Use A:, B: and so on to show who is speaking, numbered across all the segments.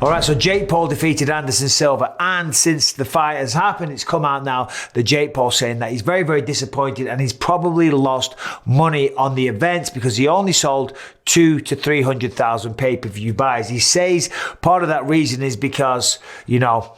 A: All right, so Jake Paul defeated Anderson Silva, and since the fight has happened, it's come out now that Jake Paul saying that he's very, very disappointed and he's probably lost money on the events because he only sold 200,000 to 300,000 pay-per-view buys. He says part of that reason is because,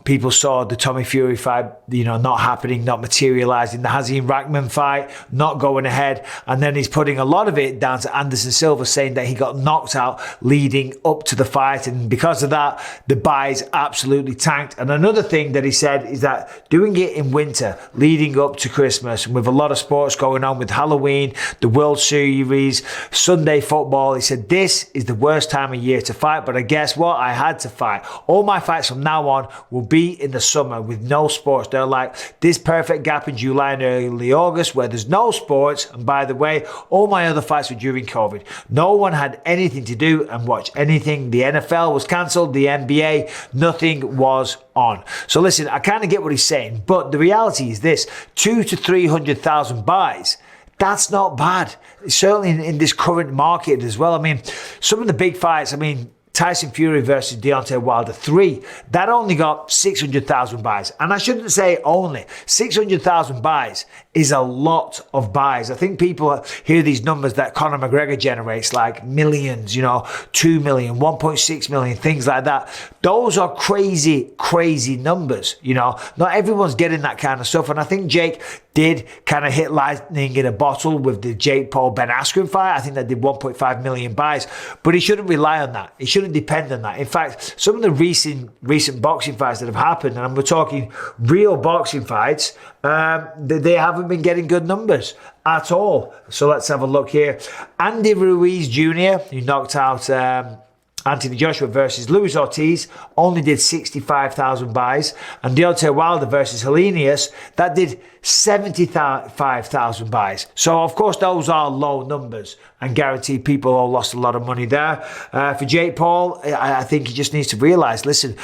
A: people saw the Tommy Fury fight, not happening, not materializing, the Hasim Rahman fight not going ahead, and then he's putting a lot of it down to Anderson Silva saying that he got knocked out leading up to the fight, and because of that, the buys absolutely tanked. And another thing that he said is that doing it in winter, leading up to Christmas, and with a lot of sports going on with Halloween, the World Series, Sunday football, he said, this is the worst time of year to fight, but I guess what? I had to fight. All my fights from now on will be in the summer with no sports. They're like this perfect gap in July and early August where there's no sports. And by the way, all my other fights were during COVID. No one had anything to do and watch anything. The NFL was cancelled, the NBA, nothing was on. So listen, I kind of get what he's saying, but the reality is this: 200,000 to 300,000 buys. That's not bad. Certainly in this current market as well. I mean, some of the big fights, Tyson Fury versus Deontay Wilder 3, that only got 600,000 buys. And I shouldn't say only. 600,000 buys is a lot of buys. I think people hear these numbers that Conor McGregor generates, like millions, 2 million, 1.6 million, things like that. Those are crazy, crazy numbers, Not everyone's getting that kind of stuff. And I think Jake did kind of hit lightning in a bottle with the Jake Paul Ben Askren fight. I think that did 1.5 million buys, but he shouldn't rely on that. He shouldn't depend on that. In fact, some of the recent boxing fights that have happened, and we're talking real boxing fights, they haven't been getting good numbers at all. So let's have a look here. Andy Ruiz Jr., who knocked out Anthony Joshua versus Luis Ortiz, only did 65,000 buys, and Deontay Wilder versus Helenius, that did 75,000 buys. So of course those are low numbers, and guaranteed people all lost a lot of money there. For Jake Paul, I think he just needs to realize, listen,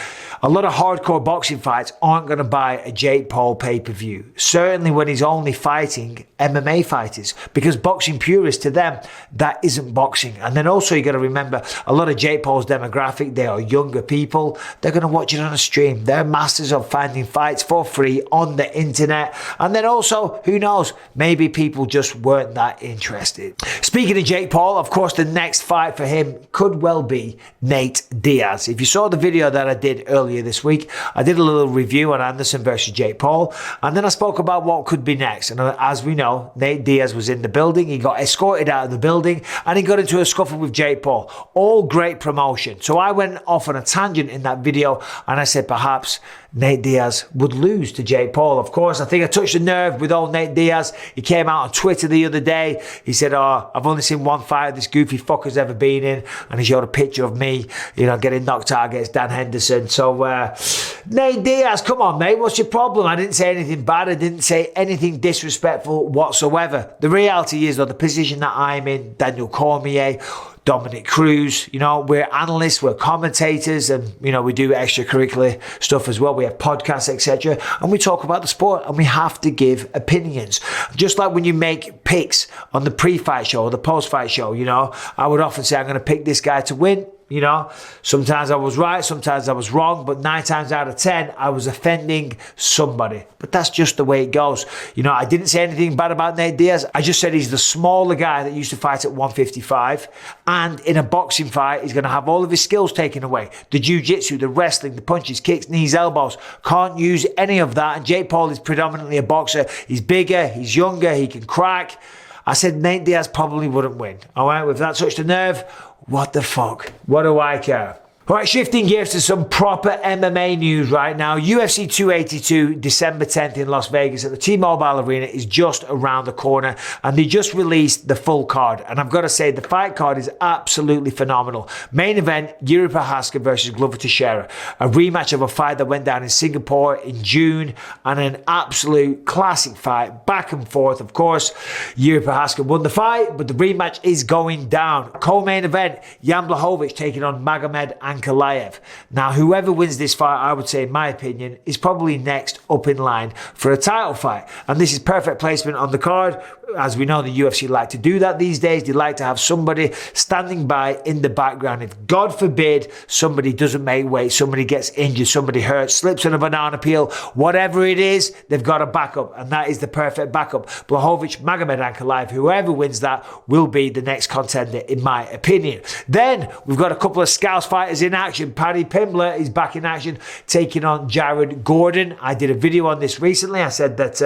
A: a lot of hardcore boxing fights aren't going to buy a Jake Paul pay-per-view. Certainly when he's only fighting MMA fighters, because boxing purists, to them, that isn't boxing. And then also you got to remember, a lot of Jake Paul's demographic, they are younger people. They're going to watch it on a stream. They're masters of finding fights for free on the internet. And then also, who knows, maybe people just weren't that interested. Speaking of Jake Paul, of course, the next fight for him could well be Nate Diaz. If you saw the video that I did earlier this week, I did a little review on Anderson versus Jake Paul, and then I spoke about what could be next. And as we know, Nate Diaz was in the building. He got escorted out of the building, and he got into a scuffle with Jake Paul. All great promotion. So I went off on a tangent in that video, and I said perhaps Nate Diaz would lose to Jake Paul. Of course, I think I touched a nerve with old Nate Diaz. He came out on Twitter the other day. He said, I've only seen one fight this goofy fucker's ever been in. And he showed a picture of me, getting knocked out against Dan Henderson. So, Nate Diaz, come on, mate. What's your problem? I didn't say anything bad. I didn't say anything disrespectful whatsoever. The reality is, though, the position that I'm in, Daniel Cormier, Dominic Cruz, we're analysts, we're commentators, and, we do extracurricular stuff as well. We have podcasts, etc. And we talk about the sport, and we have to give opinions. Just like when you make picks on the pre-fight show or the post-fight show, I would often say, I'm going to pick this guy to win. Sometimes I was right, sometimes I was wrong, but 9 times out of 10, I was offending somebody. But that's just the way it goes. I didn't say anything bad about Nate Diaz. I just said he's the smaller guy that used to fight at 155. And in a boxing fight, he's going to have all of his skills taken away. The jiu-jitsu, the wrestling, the punches, kicks, knees, elbows. Can't use any of that. And Jake Paul is predominantly a boxer. He's bigger, he's younger, he can crack. I said Nate Diaz probably wouldn't win. All right, if that touched a nerve, what the fuck? What do I care? All right, shifting gears to some proper MMA news right now. UFC 282, December 10th in Las Vegas at the T-Mobile Arena is just around the corner, and they just released the full card. And I've got to say, the fight card is absolutely phenomenal. Main event, Yuri Prochazka versus Glover Teixeira, a rematch of a fight that went down in Singapore in June, and an absolute classic fight, back and forth. Of course, Yuri Prochazka won the fight, but the rematch is going down. Co-main event, Jan Blachowicz taking on Magomed Ankalaev. Now, whoever wins this fight, I would say, in my opinion, is probably next up in line for a title fight. And this is perfect placement on the card. As we know, the UFC like to do that these days. They like to have somebody standing by in the background. If, God forbid, somebody doesn't make weight, somebody gets injured, somebody hurts, slips on a banana peel, whatever it is, they've got a backup. And that is the perfect backup. Blachowicz, Magomed Ankalaev, whoever wins that will be the next contender, in my opinion. Then we've got a couple of Scouse fighters in action. Paddy Pimblett is back in action, taking on Jared Gordon. I did a video on this recently. I said that,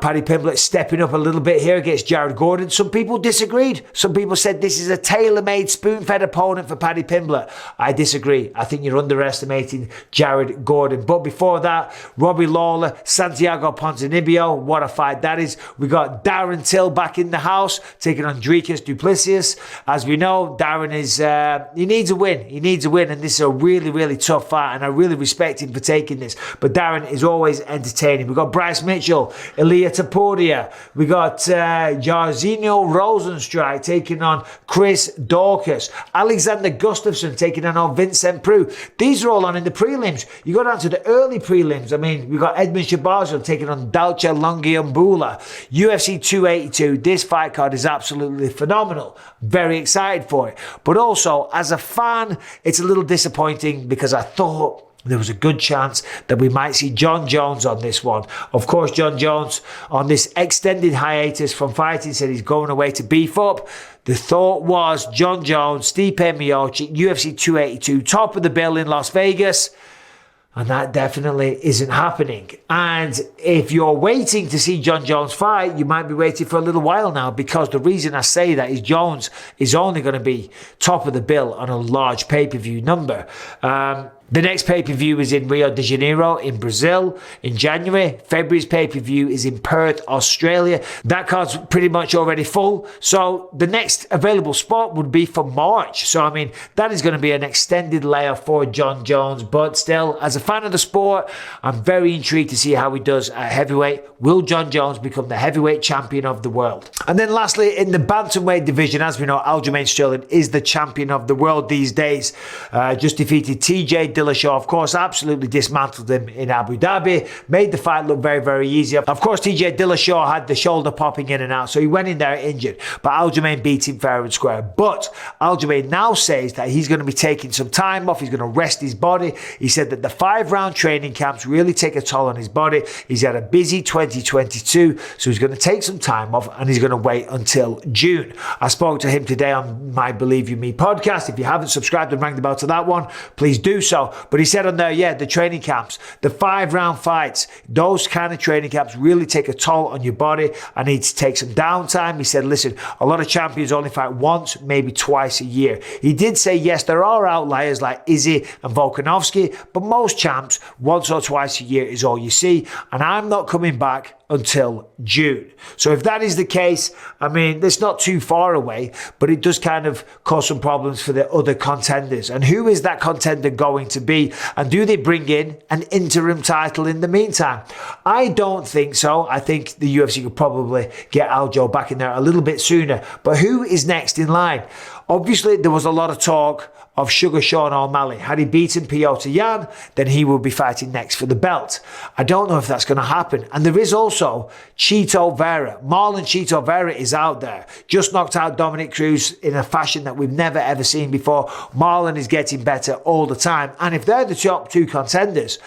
A: Paddy Pimblett stepping up a little bit here against Jared Gordon. Some people disagreed. Some people said this is a tailor-made, spoon-fed opponent for Paddy Pimblett. I disagree. I think you're underestimating Jared Gordon. But before that, Robbie Lawler, Santiago Ponzinibbio. What a fight that is. We got Darren Till back in the house, taking on Dricus du Plessis. As we know, Darren is, he needs a win. He needs a win, and this is a really, really tough fight, and I really respect him for taking this. But Darren is always entertaining. We got Bryce Mitchell, Ilia Topuria. We got Jairzinho Rosenstrike taking on Chris Dawkins. Alexander Gustafsson taking on Vincent Prue. These are all on in the prelims. You go down to the early prelims. I mean, we got Edmund Shabazian taking on Dalcha Longiambula. UFC 282. This fight card is absolutely phenomenal. Very excited for it. But also, as a fan, it's a little disappointing because I thought there was a good chance that we might see Jon Jones on this one. Of course, Jon Jones on this extended hiatus from fighting said he's going away to beef up. The thought was Jon Jones, Stipe Miocic, UFC 282, top of the bill in Las Vegas. And that definitely isn't happening. And if you're waiting to see Jon Jones fight, you might be waiting for a little while now, because the reason I say that is Jones is only going to be top of the bill on a large pay-per-view number. The next pay-per-view is in Rio de Janeiro in Brazil in January. February's pay-per-view is in Perth, Australia. That card's pretty much already full. So the next available spot would be for March. So, I mean, that is going to be an extended layoff for Jon Jones. But still, as a fan of the sport, I'm very intrigued to see how he does at heavyweight. Will Jon Jones become the heavyweight champion of the world? And then lastly, in the bantamweight division, as we know, Aljamain Sterling is the champion of the world these days. Just defeated TJ Dillashaw, of course, absolutely dismantled him in Abu Dhabi, made the fight look very, very easy. Of course, TJ Dillashaw had the shoulder popping in and out, so he went in there injured, but Aljamain beat him fair and square. But Aljamain now says that he's going to be taking some time off, he's going to rest his body. He said that the 5-round training camps really take a toll on his body. He's had a busy 2022, so he's going to take some time off and he's going to wait until June. I spoke to him today on my Believe You Me podcast. If you haven't subscribed and rang the bell to that one, please do so. But he said on there, the training camps, the 5-round fights, those kind of training camps really take a toll on your body. I need to take some downtime. He said, listen, a lot of champions only fight once, maybe twice a year. He did say, yes, there are outliers like Izzy and Volkanovski, but most champs, once or twice a year is all you see. And I'm not coming back until June. So if that is the case, I mean, it's not too far away, but it does kind of cause some problems for the other contenders. And who is that contender going to be? And do they bring in an interim title in the meantime? I don't think so. I think the UFC could probably get Aljo back in there a little bit sooner. But who is next in line? Obviously, there was a lot of talk of Sugar Sean O'Malley. Had he beaten Piotr Jan, then he will be fighting next for the belt. I don't know if that's going to happen. And there is also Chito Vera. Marlon Chito Vera is out there. Just knocked out Dominic Cruz in a fashion that we've never ever seen before. Marlon is getting better all the time. And if they're the top two contenders,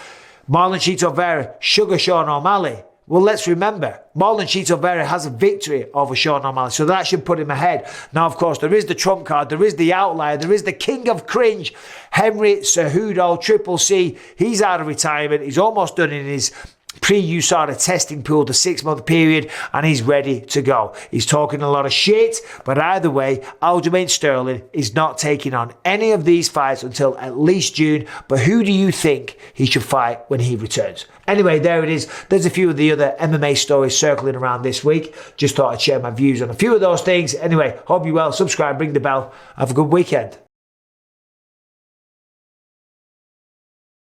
A: Marlon Chito Vera, Sugar Sean O'Malley, well, let's remember, Marlon Chito Vera has a victory over Sean O'Malley, so that should put him ahead. Now, of course, there is the trump card, there is the outlier, there is the king of cringe, Henry Cejudo, Triple C. He's out of retirement. He's almost done in his pre-USADA testing pool, the 6-month period, and he's ready to go. He's talking a lot of shit, but either way, Aljamain Sterling is not taking on any of these fights until at least June. But who do you think he should fight when he returns? Anyway, there it is. There's a few of the other MMA stories circling around this week. Just thought I'd share my views on a few of those things. Anyway, hope you're well. Subscribe, ring the bell. Have a good weekend.